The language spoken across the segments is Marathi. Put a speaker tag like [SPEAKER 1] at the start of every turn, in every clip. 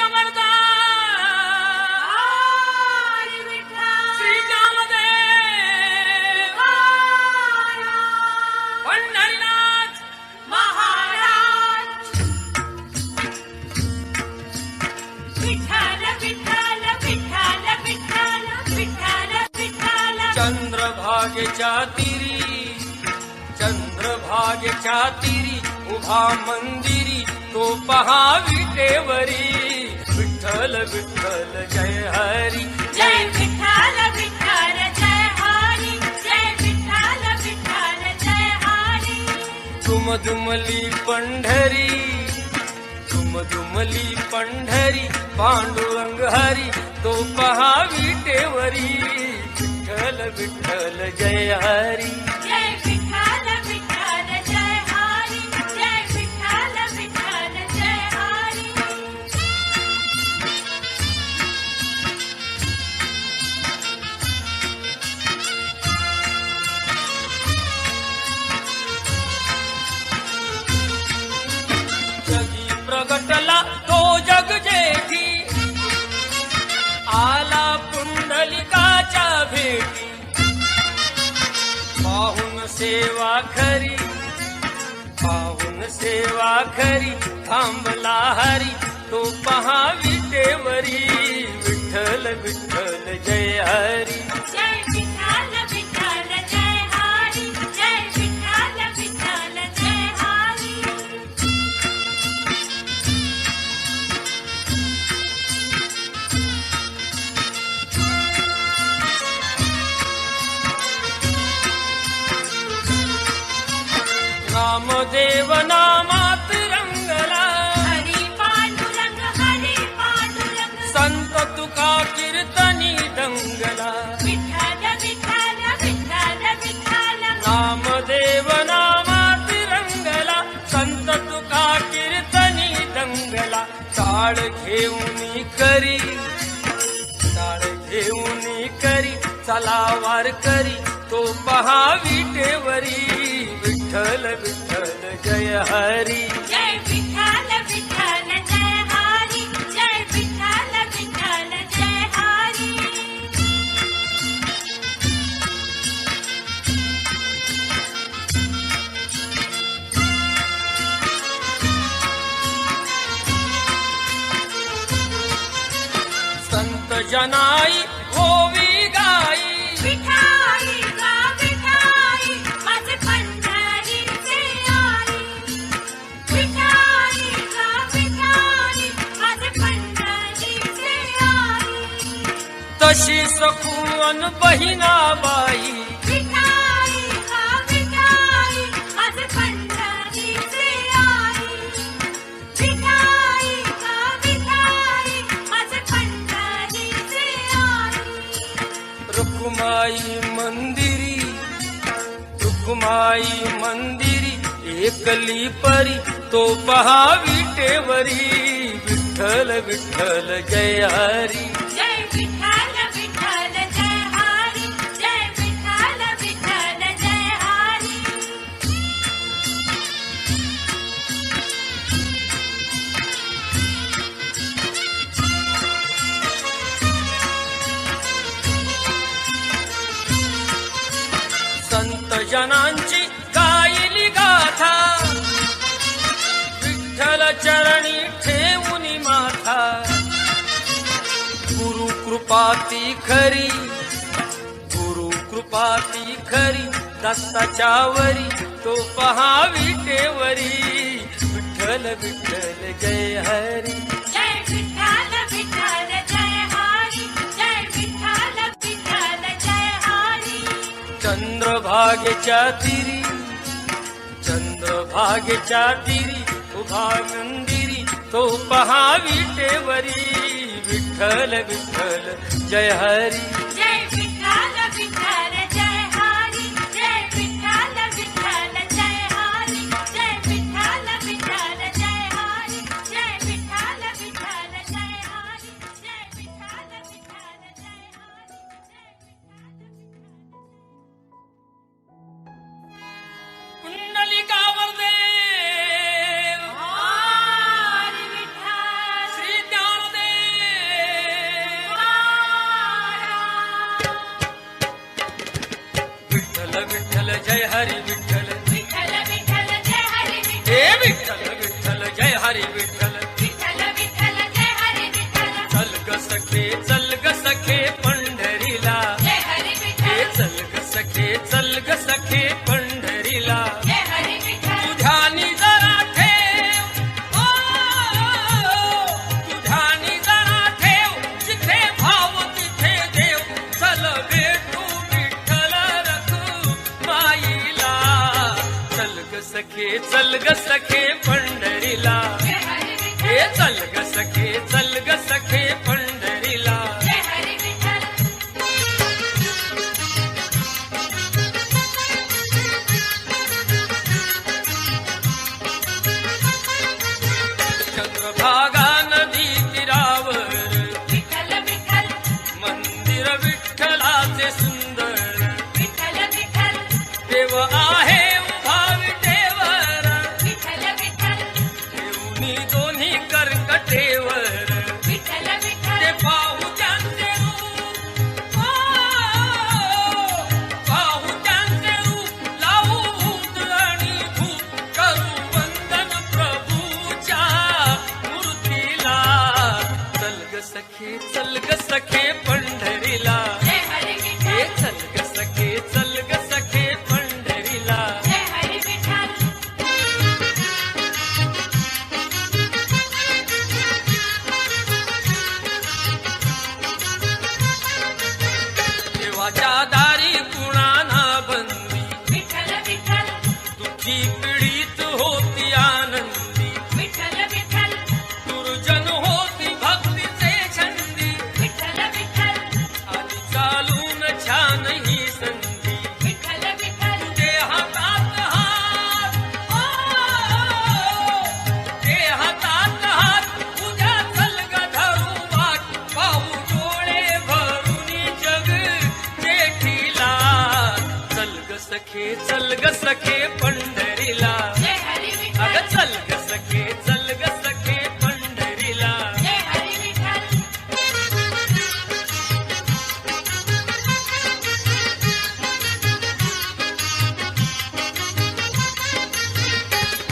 [SPEAKER 1] समर्थ श्री कामदेव पंढरीनाथ
[SPEAKER 2] महाराज विठ्ठल विठ्ठल विठ्ठल विठ्ठल विठ्ठल विठ्ठल
[SPEAKER 1] चंद्रभागेच्या तीरी उभा मंदिरी तो पहा विटेवरी विठ्ठल विठ्ठल जय हरी
[SPEAKER 2] जय विठ्ठल विठ्ठल जय हरी जय विठ्ठल विठ्ठल जय हरी
[SPEAKER 1] दुमदुमली पंढरी पांडुरंग हरी तो पहा विटेवरी विठ्ठल विठ्ठल जय हरी
[SPEAKER 2] जय विठ्ठल विठ्ठल जय हरी जय विठ्ठल विठ्ठल जय हरी
[SPEAKER 1] जगी प्रगटला तो जग जेठी आला पुंडलिकाच्या भेटी पाहून सेवा खरी थांबला हरी तो पहा विटेवरी विठ्ठल विठ्ठल जय हरी
[SPEAKER 2] जय विठ्ठल विठ्ठल जय हरी जय विठ्ठल विठ्ठल जय हरी
[SPEAKER 1] नामदेव नामात रंगला
[SPEAKER 2] हरी पांडुरंग
[SPEAKER 1] संत तुका कीर्तनी दंगला
[SPEAKER 2] विठ्ठल विठ्ठल विठ्ठल विठ्ठल
[SPEAKER 1] नामदेव नामात रंगला संत तुका कीर्तनी दंगला टाळ घेऊन करी चला वार करी तो पहा विटेवरी विठ्ठल विठ्ठल जय हरी
[SPEAKER 2] जय विठ्ठल विठ्ठल जय हरी जय विठ्ठल विठ्ठल जय हरी
[SPEAKER 1] संत जनाई होवी गाई
[SPEAKER 2] विठाई गा विठाई माझे पंढरीचे आई विठाई गा विठाई माझे पंढरीचे आई
[SPEAKER 1] तशी सखुवन बहिणाबाई
[SPEAKER 2] विठाई गा विठाई माझे पंढरीचे आई विठाई गा विठाई माझे पंढरीचे आई
[SPEAKER 1] रुक्माई मंदिरी एकली परी तो पहा विटेवरी विठ्ठल विठ्ठल जय हरी
[SPEAKER 2] जय विठ्ठल विठ्ठल जय हरी जय विठ्ठल विठ्ठल जय हरी
[SPEAKER 1] संत जनांची गायली गाथा विठ्ठल चरणी ठेवूनी माथा गुरु कृपाती खरी दत्ताच्या वरी तो पहा विटेवरी विठ्ठल विठ्ठल जय हरी
[SPEAKER 2] जय विठ्ठल विठ्ठल जय हरी जय विठ्ठल विठ्ठल जय हरी
[SPEAKER 1] चंद्रभागेच्या तीरी उभा मंदिरी तो पहा विटेवरी विठ्ठल विठ्ठल जय हरी
[SPEAKER 2] जय विठ्ठल विठ्ठल जय हरी जय विठ्ठल विठ्ठल जय हरी जय विठ्ठल विठ्ठल जय हरी जय विठ्ठल विठ्ठल जय हरी जय विठ्ठल विठ्ठल जय हरी
[SPEAKER 1] कुंडलिकावर देव
[SPEAKER 2] हरी विठ्ठल
[SPEAKER 1] श्री ज्ञानदेव जय हरी विठ्ठल
[SPEAKER 2] विठ्ठल विठ्ठल जय हरी
[SPEAKER 1] हे
[SPEAKER 2] विठ्ठल
[SPEAKER 1] विठ्ठल विठ्ठल जय हरी विठ्ठल
[SPEAKER 2] विठ्ठल विठ्ठल जय हरी विठ्ठल
[SPEAKER 1] चल ग सखे पंढरीला
[SPEAKER 2] जय हरी
[SPEAKER 1] हे
[SPEAKER 2] विठ्ठल
[SPEAKER 1] चल ग सखे पंढरीला
[SPEAKER 2] जय हरी विठ्ठल
[SPEAKER 1] तुझ्यानी जरा ठेव तुझ्यानी जरा ठेव जिथे भाव तिथे देव चल भेटू विठ्ठल रखू माईला चल ग सखे पंढरीला
[SPEAKER 2] जय हरी
[SPEAKER 1] हे
[SPEAKER 2] विठ्ठल
[SPEAKER 1] चल ग सखे पंढरीला
[SPEAKER 2] जय हरी विठ्ठल
[SPEAKER 1] चंद्रभागा नदी तीरावर
[SPEAKER 2] विठ्ठल विठ्ठल
[SPEAKER 1] मंदिर विठ्ठलाचे सुंदर
[SPEAKER 2] विठ्ठल विठ्ठल
[SPEAKER 1] देव आहे उभा विटेवर
[SPEAKER 2] विठ्ठल विठ्ठल
[SPEAKER 1] देऊनी दोन्ही कर्कटेवर
[SPEAKER 2] विठ्ठल
[SPEAKER 1] ते
[SPEAKER 2] विठ्ठल
[SPEAKER 1] पाहू त्यांचे रूप पाहू त्यांचे रूप लावू भूत आणि भूत करू वंदन प्रभूच्या मूर्तीला चल ग सखे पंढरीला
[SPEAKER 2] जय हरी
[SPEAKER 1] हे
[SPEAKER 2] विठ्ठल
[SPEAKER 1] चल ग सखे पंढरीला
[SPEAKER 2] जय हरी विठ्ठल
[SPEAKER 1] देवाच्या दारी कुणाना बंदी
[SPEAKER 2] विठ्ठल विठ्ठल
[SPEAKER 1] दुःखी पीडित होती आनंदी
[SPEAKER 2] विठ्ठल विठ्ठल
[SPEAKER 1] दुर्जन होती भक्तीचे छंदी
[SPEAKER 2] विठ्ठल विठ्ठल
[SPEAKER 1] आणि चालून छान ही संधी
[SPEAKER 2] विठ्ठल विठ्ठल
[SPEAKER 1] ते हातात हात ते हातात हात उद्या चल ग धरू वाट पाहू डोळे भरून जग जेठीला चल ग सखे पंढरीला
[SPEAKER 2] जय हरी
[SPEAKER 1] अग
[SPEAKER 2] विठ्ठल
[SPEAKER 1] चल ग सखे पंढरीला
[SPEAKER 2] जय हरी विठ्ठल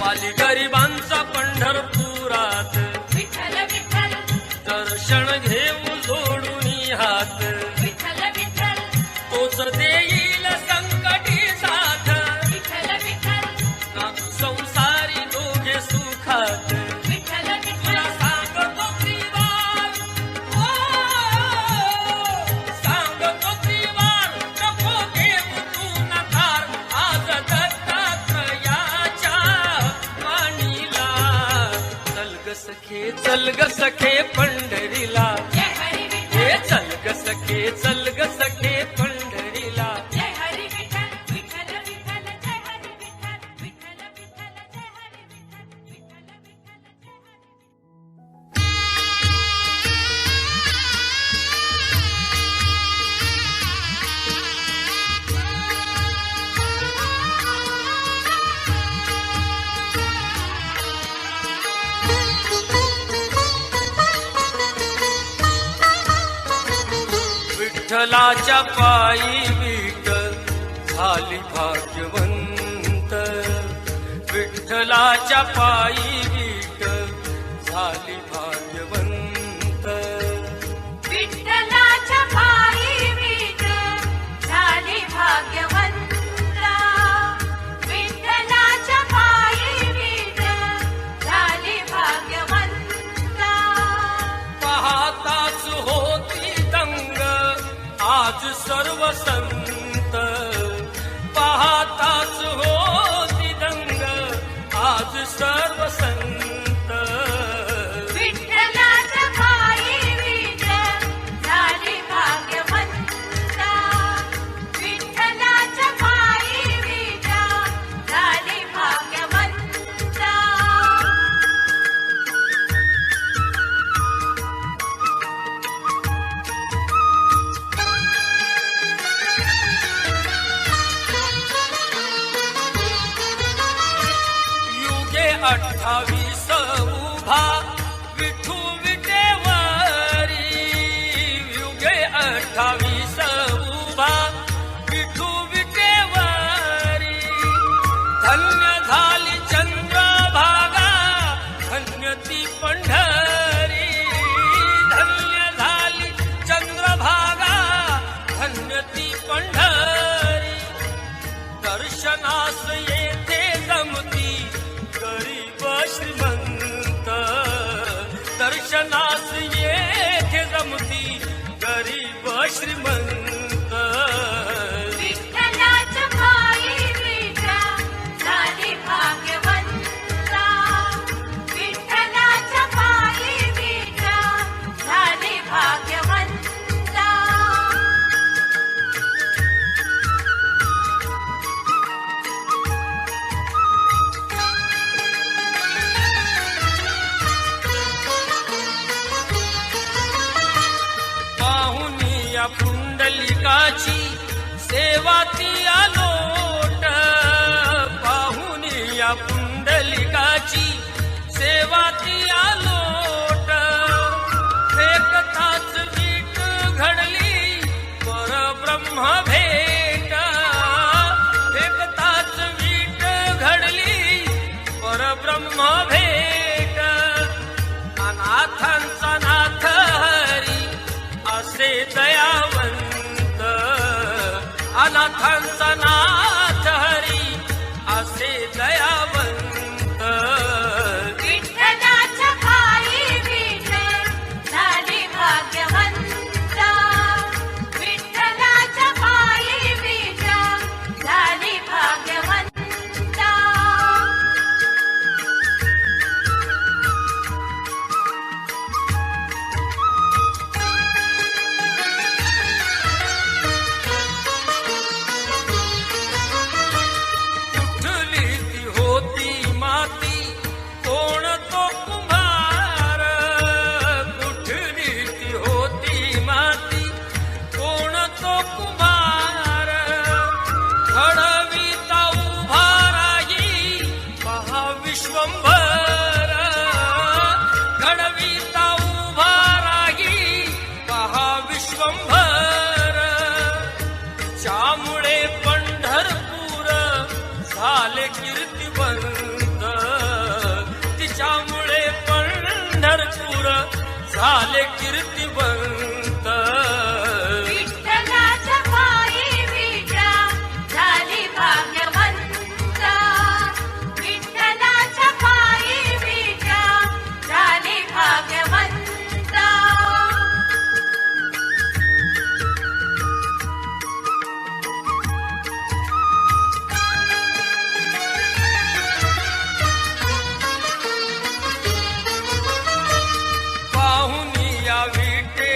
[SPEAKER 1] वाली गरिबांचा पंढरपुरात
[SPEAKER 2] विठ्ठल विठ्ठल
[SPEAKER 1] दर्शन घेऊ जोडून हात
[SPEAKER 2] विठ्ठल विठ्ठल
[SPEAKER 1] तोच देईल संकटी साथ
[SPEAKER 2] विठ्ठल विठ्ठल
[SPEAKER 1] नातू संसारी दोघे सुखात
[SPEAKER 2] विठ्ठल
[SPEAKER 1] तुला
[SPEAKER 2] विठ्ठल
[SPEAKER 1] सांगतो त्रिवार सांगतो त्रिवार नको देऊ तू नकार आज दत्तात्रयाच्या वाणीला चल ग सखे पंढरीला
[SPEAKER 2] जय हरी
[SPEAKER 1] हे
[SPEAKER 2] विठ्ठल
[SPEAKER 1] चल ग सखे पंढरीला
[SPEAKER 2] जय हरी विठ्ठल विठ्ठल विठ्ठल जय हरी विठ्ठल विठ्ठल विठ्ठल जय हरी विठ्ठल विठ्ठल विठ्ठल जय हरी
[SPEAKER 1] विठ्ठलाच्या पायी विठ झाली भाग्यवंत विठ्ठलाच्या पायी विठ झाली भाग्यवंत
[SPEAKER 2] विठ्ठलाच्या पायी विठ झाली भाग्यवंता विठ्ठलाच्या पायी विठ झाली भाग्यवंता
[SPEAKER 1] पाहताच होती दंग आज सर्व संत पाहताच होती दंग आज सर्व संत
[SPEAKER 2] विठ्ठला
[SPEAKER 1] ती पंढरी, धन्य झाली चंद्रभागा, धन्य ती पंढरी. दर्शनास येथे जमती गरीब श्रीमंत, दर्शनास येथे जमती गरीब श्रीमंत.
[SPEAKER 2] विठ्ठलाच्या पायी विठा झाली भाग्यवंता, विठ्ठलाच्या पायी विठा झाली भाग्यवंता.
[SPEAKER 1] पाहुनी या पुंडलिकाची सेवा ती आलोट, पाहुनी या पुंडलिकाची सेवा ती आलोट. फेकताच वीट घडली परब्रह्म भेट, फेकताच वीट घडली परब्रह्म भेट. अनाथांचा नाथ हरी असे दयावंत, अनाथांचा नाथ हरी असे दयावंत.
[SPEAKER 2] विठ्ठलाच्या पायी विठा झाली भाग्यवंता, विठ्ठलाच्या पायी विठा झाली भाग्यवंता.
[SPEAKER 1] कुठली ती होती माती, कोण तो कुंभार, कुठली ती होती माती, कोण तो कुंभार. घडविता उभा राही पहा विश्वंभर, घडविता उभा राही पहा विश्वंभर. ज्यामुळे पंढरपूर झाले कीर्तिवंत, तिच्यामुळे पंढरपूर झाले कीर्तिवंत.
[SPEAKER 2] विठ्ठलाच्या पायी विठा झाली भाग्यवंता, विठ्ठलाच्या पायी विठा झाली भाग्यवंता.
[SPEAKER 1] पाहुनी या विठे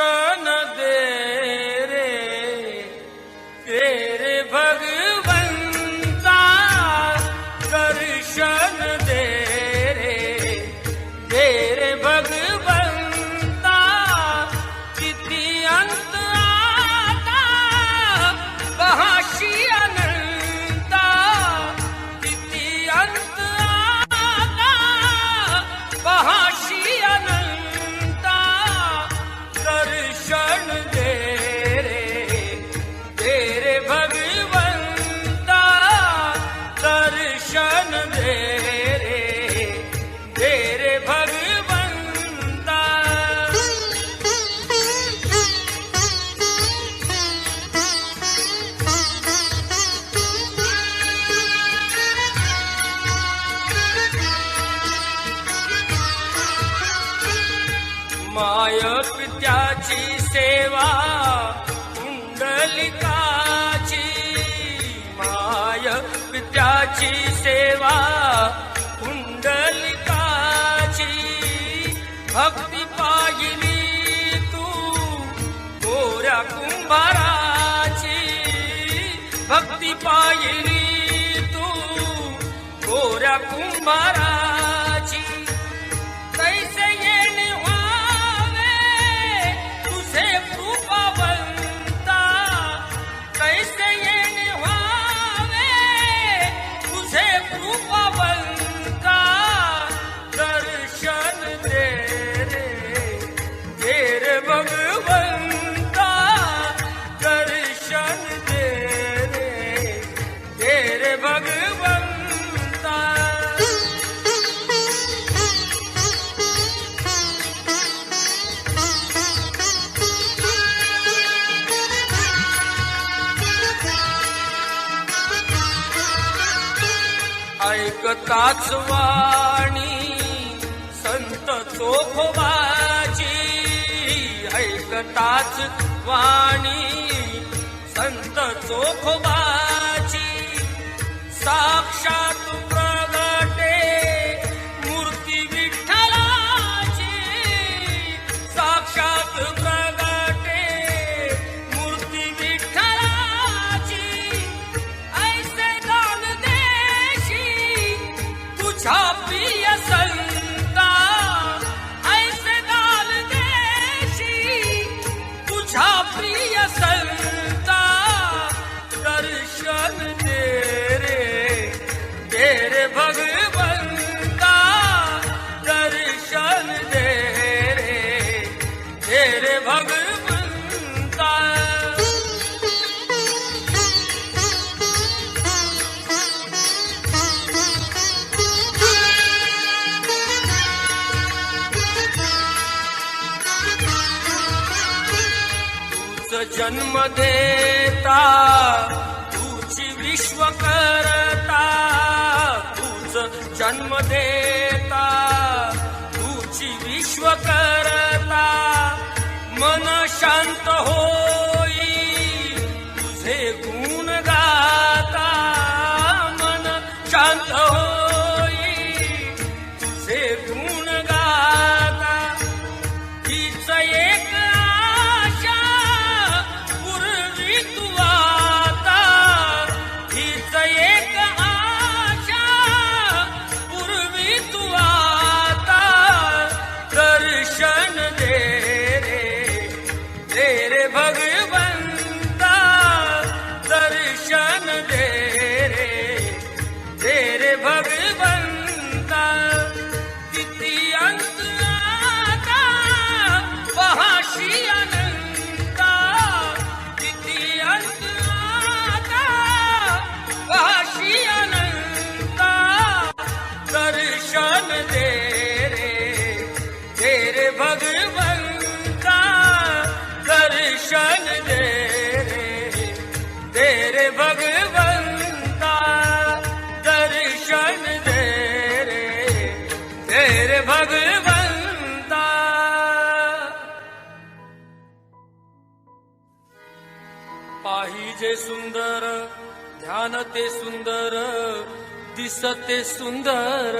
[SPEAKER 1] दर्शन दे रे भगवंता दर्शन दे रे भगवंता किती अंत आता पहाशी अनंता किती अंत आता पहाशी अनंता दर्शन दे रे भगवंता दर्शन दे रे भगवंता माय पित्याची सेवा कुंडलिकाची माय पित्याची सेवा कुंडलिकाची भक्ती पाहिली तू गोऱ्या कुंभाराची भक्ती पाहिली तू गोऱ्या कुंभाराची कैसे येणे व्हावे तुझे कृपावंता कैसे येणे व्हावे तुझे कृपावंता दर्शन दे रे भगवंता दर्शन दे रे भगवंता ऐकताच वाणी संत चोखोबाची ऐकताच वाणी संत चोखोबाची साक्षात प्रगटे मूर्ती विठ्ठलाची साक्षात प्रगटे मूर्ती विठ्ठलाची ऐसे दान देशी तुझ्या प्रिय संता ऐसे दान देशी तुझ्या प्रिय संता दर्शन दे रे भगवंता दर्शन दे रे भगवंता तूच जन्म देता तूची विश्व करता तूच जन्म देता तूची विश्व करता मन शांत होई तुझे गुण गाता मन शांत होई तुझे गुण गाता हीच एक आशा पूर्वी तू आता हीच एक आशा पूर्वी तू आता दर्शन दे रे भगवंता दर्शन दे रे भगवंता किती अंत आता पहाशी अनंता किती अंत आता पहाशी अनंता दर्शन दे रे भगवंता दर्शन दे रे भगवंता दर्शन दे रे भगवंता पाहिजे सुंदर ध्यान ते सुंदर दिसते सुंदर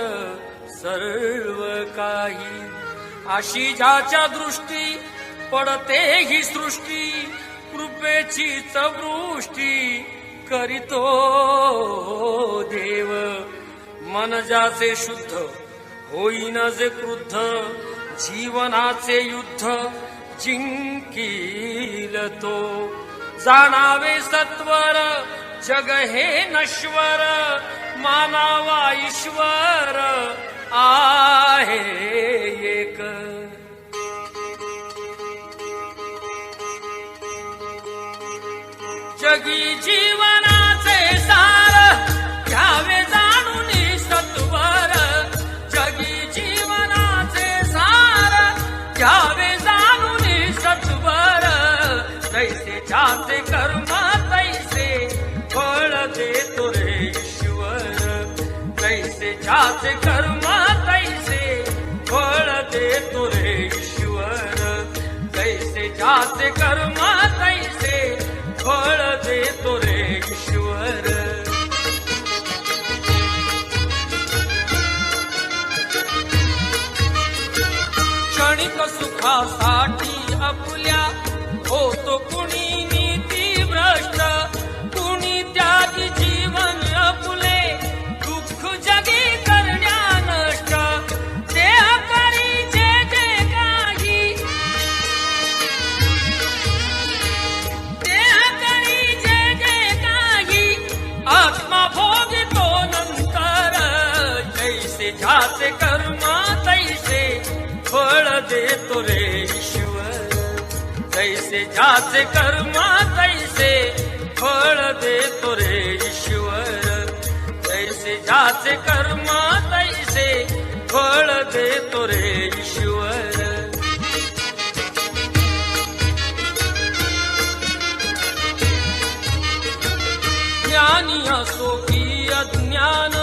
[SPEAKER 1] सर्व काही अशी ज्याच्या दृष्टी पडते ही सृष्टी कृपेचीच वृष्टी करीतो देव. मन ज्याचे शुद्ध होईन जे क्रुद्ध जीवनाचे युद्ध जिंकील तो. जाणावे सत्वर जग हे नश्वर मानावा ईश्वर आहे एक. जगी जीवनाचे सार घ्यावे जाणून सत्वर. जगी जीवनाचे सार घ्यावे जाणून सत्वर. तैसे ज्याचे कर्म तैसे फळ देतो रे ईश्वर. तैसे ज्याचे कर्म तैसे फळ देतो रे ईश्वर. तैसे ज्याचे कर्म तैसे फळ देतो रे ईश्वर. क्षणिक सुखासाठी आपल्या होतो कुणी नीती भ्रष्ट. कुणी त्यागी जीवन आपले दुःख जगी करण्या नष्ट. देह करी जे जे काही देह करी जे जे काही आत्मा भोगितो नंतर. जैसे ज्याचे कर्म तैसे फळ देतो रे ईश्वर. तैसे ज्याचे कर्म तैसे फळ देतो रे ईश्वर. तैसे ज्याचे कर्म तैसे फळ देतो रे ईश्वर. ज्ञानी असो की अज्ञान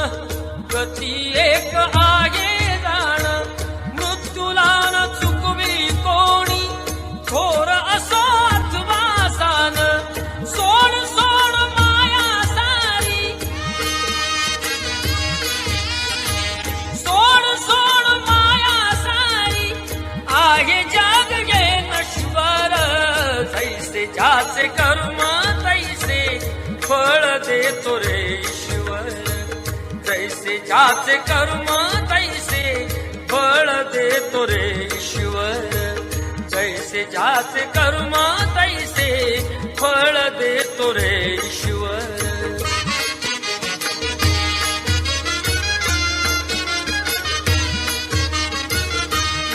[SPEAKER 1] गती एक आहे जाण. मृत्यूला न चुकवी कोणी थोर असो अथवा सान. सोड सोड माया सारी सोड सोड माया सारी आहे जग ये नश्वर. तैसे ज्याचे कर्म तैसे फळ देतो रे ईश्वर. तैसे ज्याचे कर्म तैसे फळ देतो रे ईश्वर. तैसे ज्याचे कर्म तैसे फळ देतो रे ईश्वर.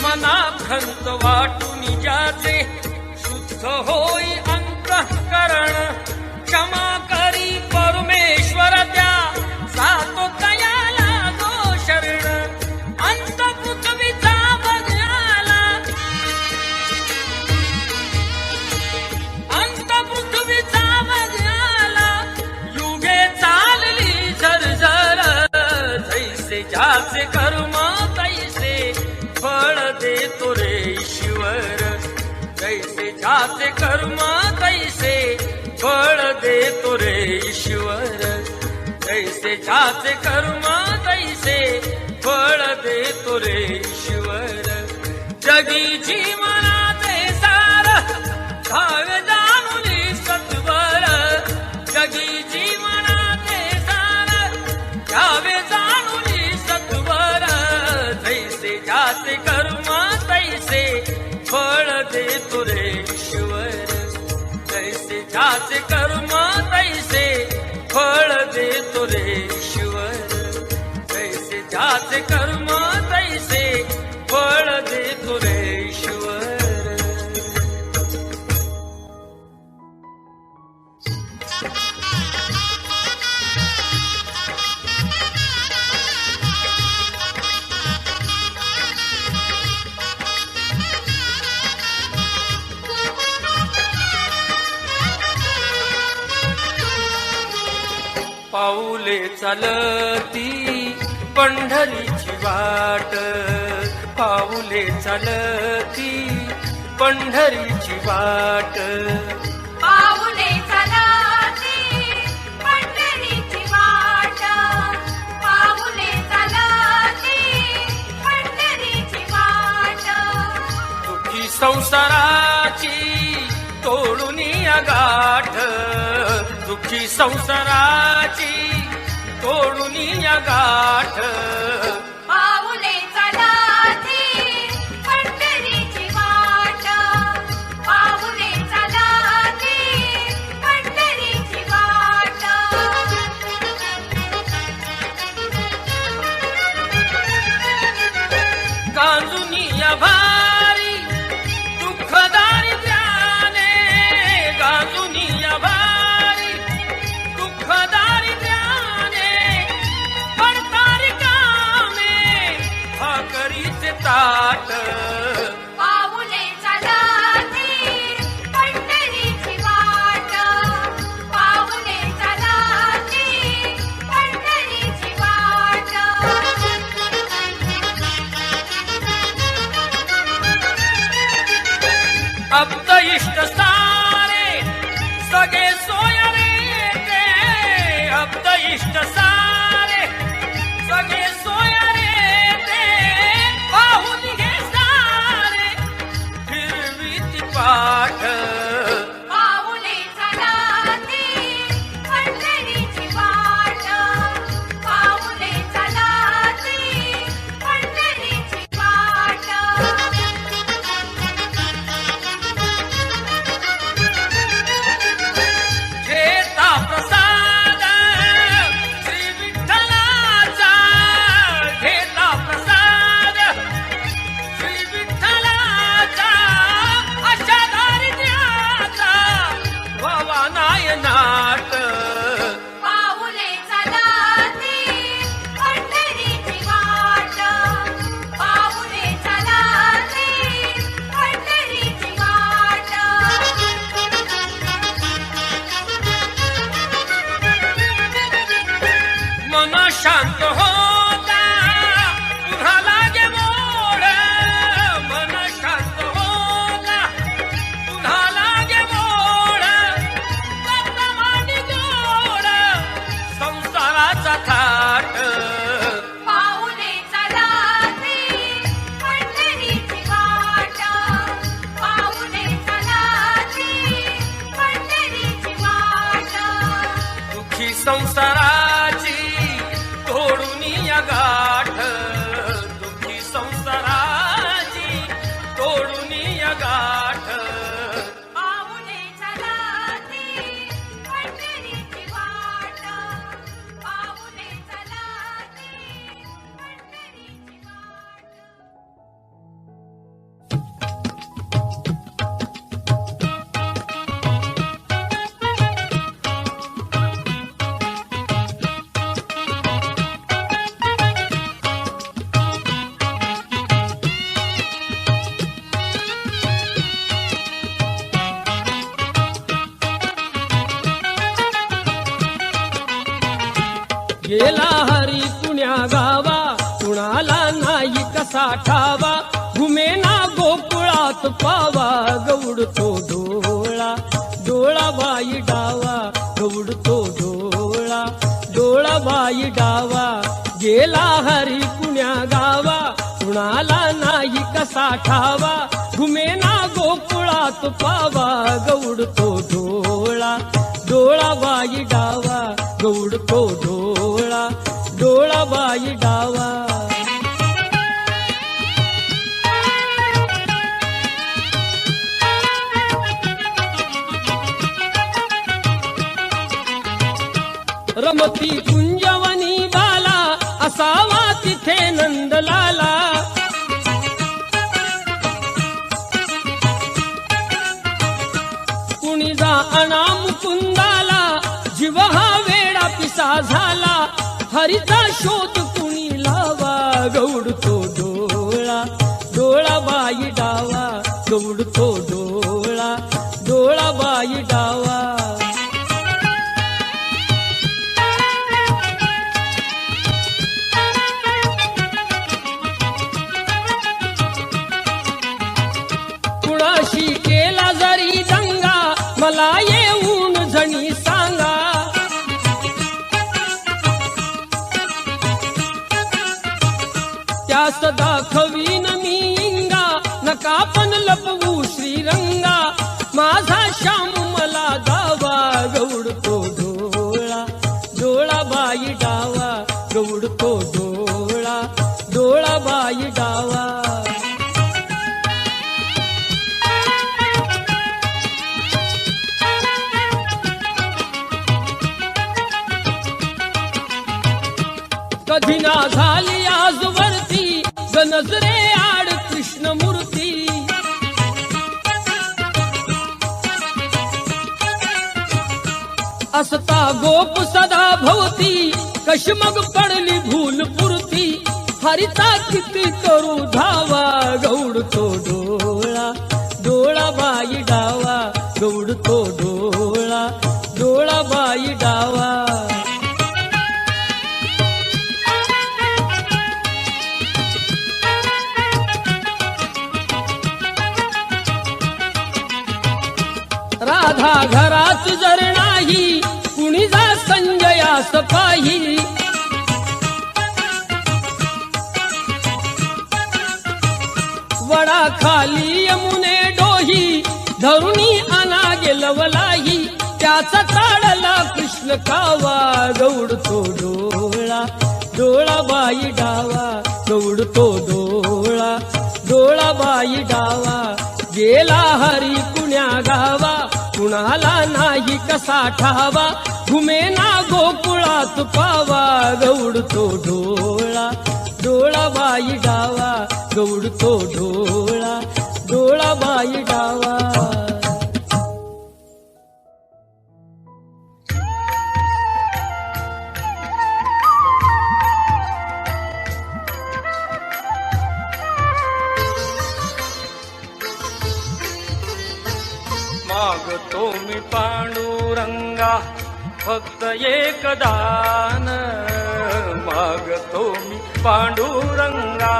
[SPEAKER 1] मना खंत वाटून ज्याचे शुद्ध होई अंतःकरण. क्षमा करी परमेश्वर त्या जातो तयाला गो शरण. अंत पृथ्वीचा बघाला अंत पृथ्वीचा बघाला. युगे चालली झरझर. जैसे ज्याचे कर्म तैसे फळ देतो रे ईश्वर. तैसे ज्याचे कर्म तैसे फळ देतो रे ईश्वर. तैसे ज्याचे कर्म तैसे फळ देतो रे ईश्वर. जगी जीवनाचे सार घ्यावे जाणून सत्वर. जगी जीवनाचे सार घ्यावे जाणून सत्वर. तैसे ज्याचे कर्म तैसे फळ देतो रे ईश्वर. तैसे ज्याचे कर्म तैसे फळ देतो रे ईश्वर. तैसे ज्याचे कर्म तैसे फळ देतो रे ईश्वर. पाऊले चालती पंढरीची वाट. पाऊले चालती पंढरीची वाट.
[SPEAKER 2] पाऊले चालती पंढरीची वाट. पाऊले चालती पंढरीची वाट.
[SPEAKER 1] दुःखी संसारात दुःखी संसाराची तोडून या गाठ
[SPEAKER 2] पाऊले चलाती पंढरीची वाट पाऊले चलाती पंढरीची वाट
[SPEAKER 1] गांजून या भारी दुःख दारिद्र्याने गांजून या भारी दुःख दारिद्र्याने पडतारी कामे भाकरीचे ताट
[SPEAKER 2] पाऊले चलाती पंढरीची वाट पाऊले चलाती पंढरीची वाट
[SPEAKER 1] अब्द इष्ट सारे सगळे सोयरे ते अब्द इष्ट सारे सगळे सोयरे ते पाहून घे सारे फिरवीत पाठ
[SPEAKER 2] पाऊले चलाती पंढरीची वाट पाऊले चलाती पंढरीची वाट
[SPEAKER 1] घेता प्रसाद श्री विठ्ठलाचा घेता प्रसाद श्री विठ्ठलाचा अशा दारिद्र्याचा व्हावा नायनाट
[SPEAKER 2] पाऊले चलाती पंढरीची वाट पाऊले चलाती पंढरीची वाट
[SPEAKER 1] मन शांत होता पुन्हा लागे मोड मन शांत होता पुन्हा लागे मोड दत्तमानी गोड संसाराचा थाट
[SPEAKER 2] पाऊले चलाती पंढरीची वाट पाऊले चलाती पंढरीची वाट
[SPEAKER 1] दुःखी संसाराची तोडून या गाठ दुःखी संसाराची तोडून या गाठ
[SPEAKER 2] पाऊले चलाती पंढरीची वाट पाऊले चलाती पंढरीची वाट
[SPEAKER 1] गेला हरी पुण्या गावा कुणाला नाही कसा ठावा घुमेना गोकुळात पावा गौडतो डोळा डोळा बाई डावा गौडतो डोळा डोळा बाई डावा गेला हरी पुण्या गावा कुणाला नाही कसा ठावा घुमेना गोकुळात पावा गौडतो डोळा डोळा बाई डावा गौडतो डोळा डोळा बाई डावा रमती कुंजवनी बाला असावा तिथे नंदलाला कुणी जा अना मुकुंदाला जीव हा वेडा पिसा झाला हरीचा शोध कुणी लावा गौडतो डोळा डोळा बाई डावा गौडतो डोळा डोळा बाई डावा कुणाशी केला जरी दंगा मला येऊन झणी सांगा त्यास दाखवीन मी इंगा नका पण लपवू श्रीरंगा माझा श्याम मला दावा गौडतो डोळा कधी ना झाली आजवरती नजरे आड कृष्णमूर्ती. असता गोप सदा भोवती कशी मग पडली भूल पुरती. हरिता किती करू धावा गौडतो डोळा डोळा बाई डावा गौडतो डोळा डोळा बाई डावा. राधा घरात जर नाही कुणी जा संजयास पाही. वडा खाली यमुने डोही धरुणी आणा गेलवलाही. त्याचा ताडला कृष्ण कावा गौडतो डोळा डोळा बाई डावा गौडतो डोळा डोळा बाई डावा. गेला हरी कुण्या गावा कुणाला नाही कसा ठावा. घुमेना गोकुळात पावा गौडतो डोळा डोळा बाई डावा गौडतो डोळा डोळा बाई डावा.
[SPEAKER 3] मागतो मी पांडुरंगा फक्त एक दान. मागतो मी पांडुरंगा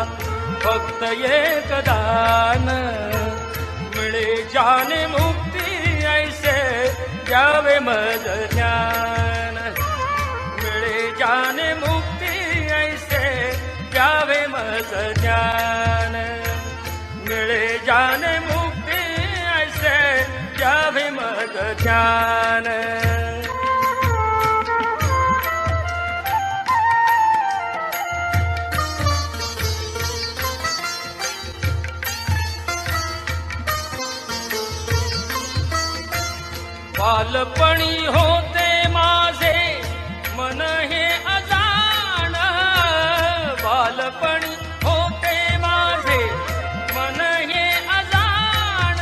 [SPEAKER 3] फक्त एक दान. मिळे जाने मुक्ती ऐसे द्यावे मज ज्ञान. मिळे जाने मुक्ती ऐसे द्यावे मज ज्ञान. मिळे जाने मुक्ती ऐसे द्यावे मज ज्ञान. बालपणी होते माझे मन हे अजाण. बालपणी होते माझे मन हे अजाण.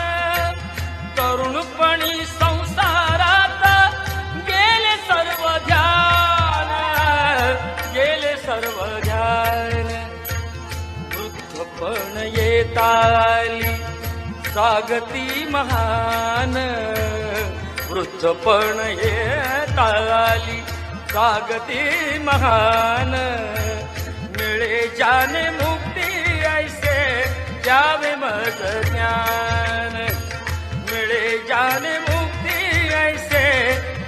[SPEAKER 3] तरुणपणी संसारात गेले सर्व ध्यान. गेले सर्व ध्यान. वृद्धपण येताली जागती महान. वृद्धपण येताली जागती महान. मिळे जाने मुक्ती ऐसे द्यावे मज ज्ञान. मिळे जाने मुक्ती ऐसे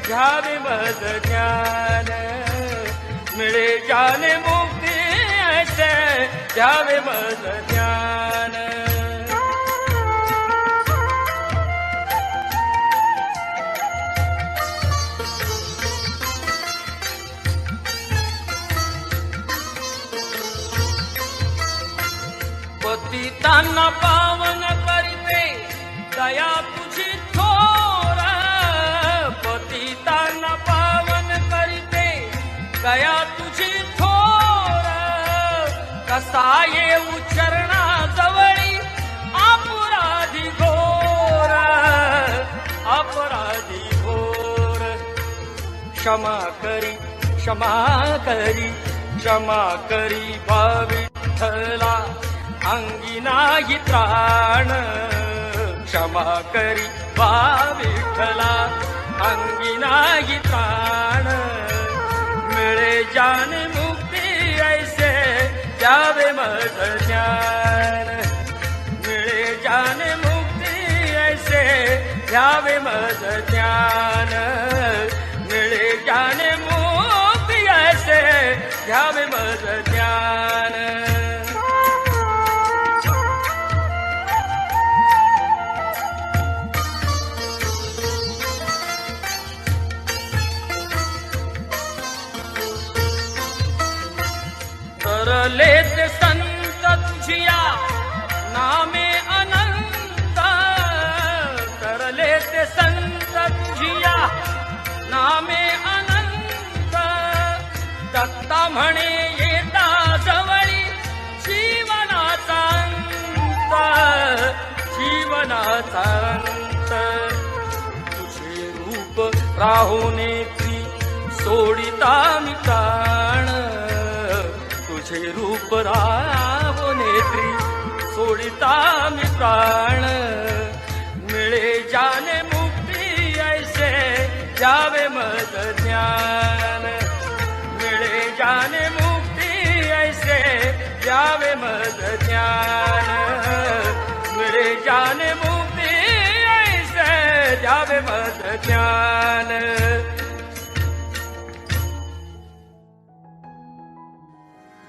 [SPEAKER 3] द्यावे मज ज्ञान. मिळे जाने मुक्ती ऐसे द्यावे मज ज्ञान. पतितांना पावन करते दया तुझी थोर. पतितांना पावन करते दया तुझी थोर. कसा येऊ चरणाजवळी अपराधी घोर. अपराधी घोर. क्षमा करी क्षमा करी क्षमा करी बा विठ्ठला अंगी नाही त्राण. क्षमा करी बा विठ्ठला अंगी नाही त्राण. मिळे जाने मुक्ती ऐसे द्यावे मज ज्ञान. मिळे जाने मुक्ती ऐसे द्यावे मज ज्ञान. मिळे जाने मुक्ती ऐसे द्यावे मज ज्ञान. तरले ते संत तुझिया नामे अनंत. तरले ते संत तुझिया नामे अनंत. दत्ता म्हणे ये राहो नेत्री सोडिता मी प्राण, तुझे रूप राहो नेत्री सोडिता मी प्राण, मिळे जाने मुक्ती ऐसे जावे मद ज्ञान, मिळे जाने मुक्ती ऐसे जावे मद ज्ञान, मिळे जाने मुक्ती ऐसे जावे मद ज्ञान.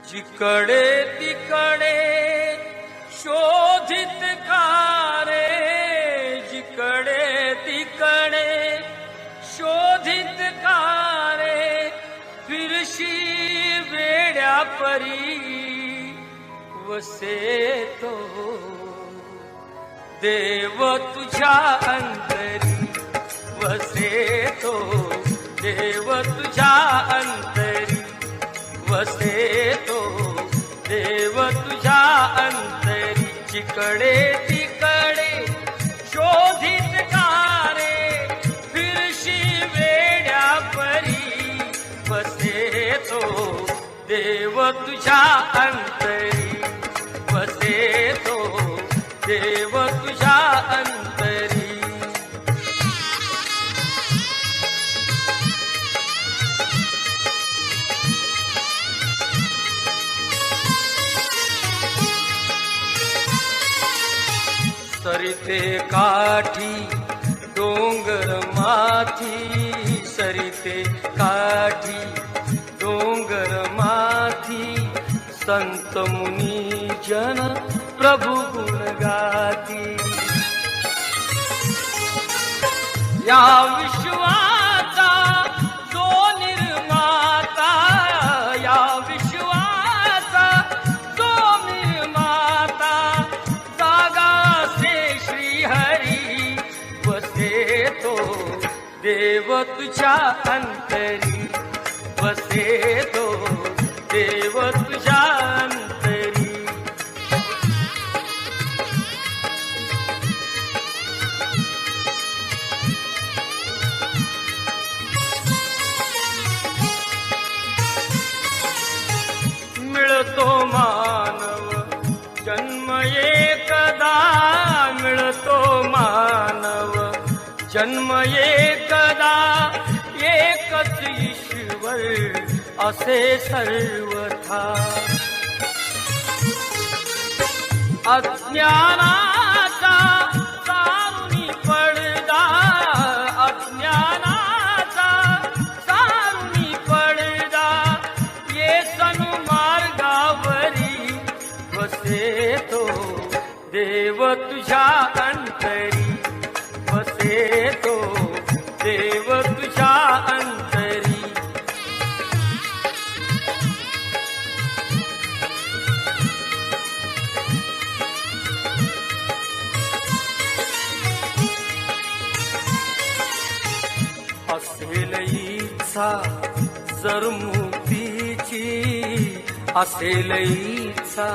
[SPEAKER 3] जिकडे तिकडे शोधित कारे, जिकडे तिकडे शोधित कारे, फिरशी वेड्या परी वसे तो देव तुझ्या अंतरी, वसे तो देव तुझ्या अंतरी, वसे तो देव तुझ्या अंतरी. जिकडे तिकडे शोधित कारे, फिरशी वेड्या परी वसे तो देव तुझ्या अंतरी, वसे तो देव तुझ्या अंतरी. सरिते काठी डोंगर माथी, सरिते काठी डोंगर माथी, संत मुनी जन प्रभु गुण गाती. या विश्वाचा जो निर्माता, या विश्वाचा जो निर्माता, जागा से श्री हरी वसे तो देव तुझ्या अंतरी, वसे तो देव तुझ्या अंतरी. मिळतो मानव जन्म एकदा, मिळतो मानव जन्म एकदा, एकच ईश्वर असे सर्वथा. अज्ञानाचा सारुनी पडदा, अज्ञानाचा सारुनी पडदा, ये सन्मार्गावरी वसे तो देव तुझ्या अंतरी, वसे तो देव तुझ्या अंतरी. असेल इच्छा जर मुक्तीची, असेल इच्छा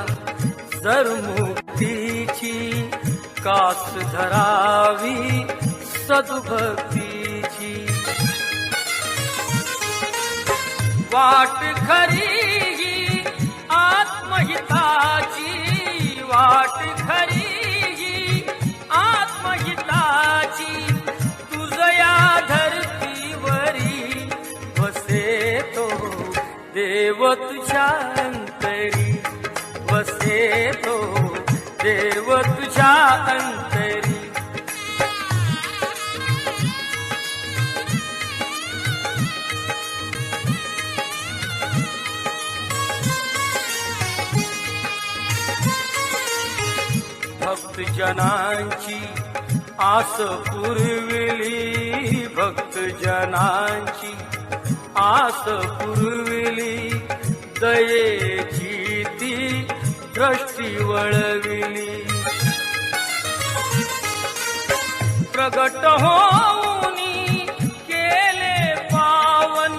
[SPEAKER 3] जर मुक्तीची, कास धरावी सद्भक्तीची. वाट खरी ही आत्महिताची, वाट खरी ही आत्महिताची, तुझया धरतीवरी वसे तो देव तुझ्या अंतरी, वसे तो देव तुझ्या अंतरी. भक्त जनांची आस पुरविली, भक्त जनांची आस पुरविली, दयेची ती दृष्टी वळविली. प्रगट होऊनी केले पावन,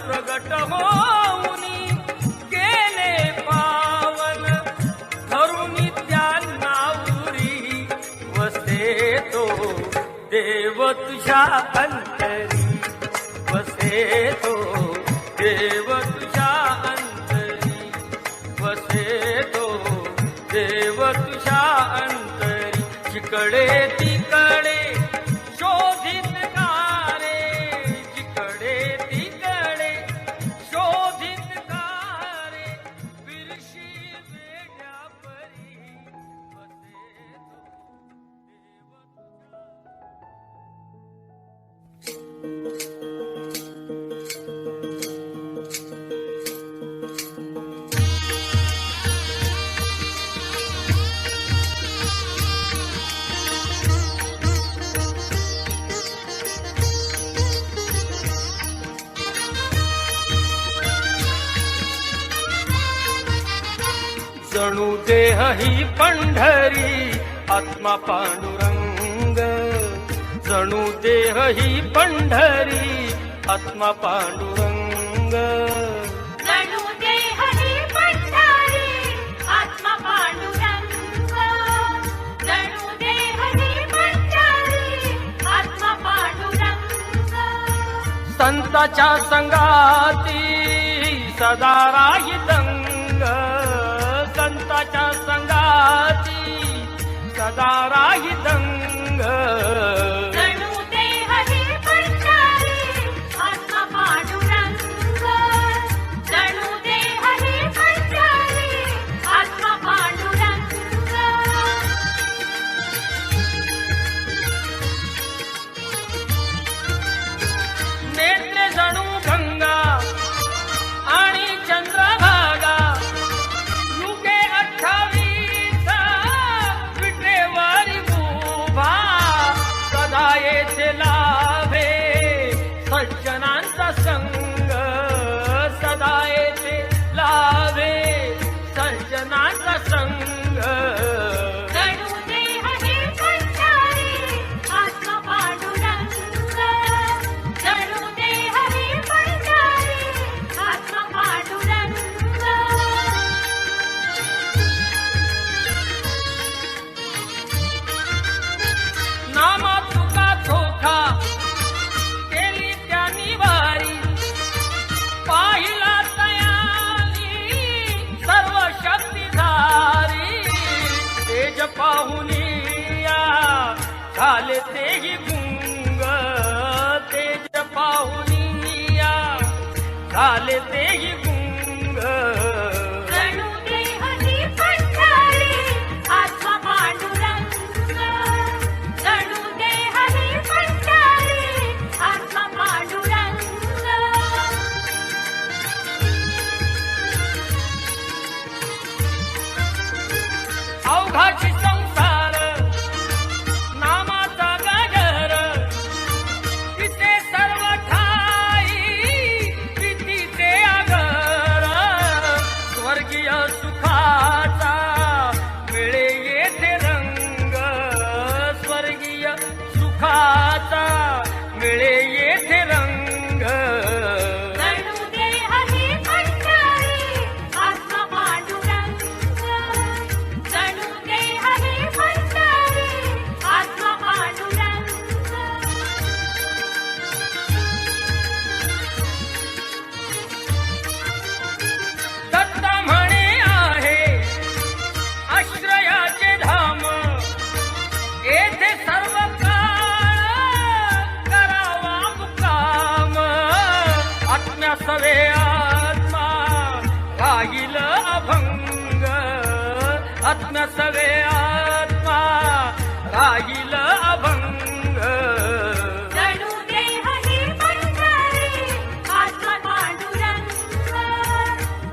[SPEAKER 3] प्रगट होऊनी केले पावन, धरुनी त्यांना उरी वसे तो देव तुझ्या अंतरी, वसे तो देव तुझ्या अंतरी, वसे तो देव तुझ्या अंतरी. जिकडे तिकडे शोधित कारे, जिकडे तिकडे शोधित कारे, विरशी वेड्या परी वसे तो देव तुझ्या. जणू देह ही पंढरी आत्मा पांडुरंग, जणू देह ही पंढरी आत्मा पांडुरंग.
[SPEAKER 2] जणू देह ही पंढरी आत्मा पांडुरंग, जणू देह ही पंढरी आत्मा पांडुरंग.
[SPEAKER 3] संताच्या संगाती सदा राही दंग, संताच्या संगाती सदा राही दंग.
[SPEAKER 2] जणू देह ही पंढरी आत्मा पांडुरंग, जणू देह ही पंढरी आत्मा पांडुरंग.
[SPEAKER 3] नेत्रे जणू गंगा आणि चंद्रभागा, युगे 28 विटेवारी उभा. सदा येथे लाभे सज्जनांचा संग, सदा येथे लाभे सज्जनांचा संग.
[SPEAKER 2] जणू देह ही पंढरी आत्मा पांडुरंग, जणू देह ही पंढरी आत्मा पांडुरंग.
[SPEAKER 3] नामा तुका धोखा केली त्यांनी वारी, पाहिला तयारी सर्व शक्तिधारी. तेज पाहुनिया झाले तेही गुंग, तेज पाहुनिया झाले तेही गुंग.
[SPEAKER 2] जणू देह ही पंढरी आत्मा पांडुरंग, जणू देह ही पंढरी आत्मा पांडुरंग.
[SPEAKER 3] अवघाची संसार नामाचा गजर, तिथे सर्व ठाई प्रीतीचे आगर. स्वर्गीय सुखाचा मिळे येथे रंग, स्वर्गीय सुखाचा मिळे येथे रंग.
[SPEAKER 2] जणू देह ही पंढरी आत्मा पांडुरंग, जणू देह ही पंढरी आत्मा पांडुरंग.
[SPEAKER 3] दत्त म्हणे आहे आश्रयाचे धाम, येथे सर्व काळ करावा मुक्काम. आत्म्या सवे आत्मा राहील अभंग, आत्म्या सवे आत्मा राहील अभंग.
[SPEAKER 2] जणू देह ही पंढरी आत्मा पांडुरंग,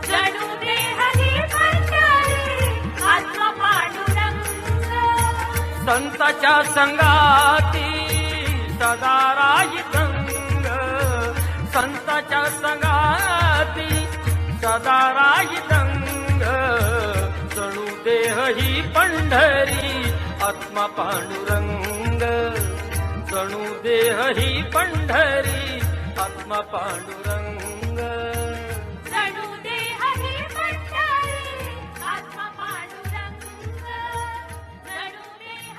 [SPEAKER 2] जणू देह ही पंढरी आत्मा पांडुरंग.
[SPEAKER 3] संताच्या संगाती सदा राही दंग, संताच्या संगाती सदा राही दंग. जणू देह ही पंढरी आत्मा पांडुरंग, जणू देह ही पंढरी आत्मा पांडुरंग.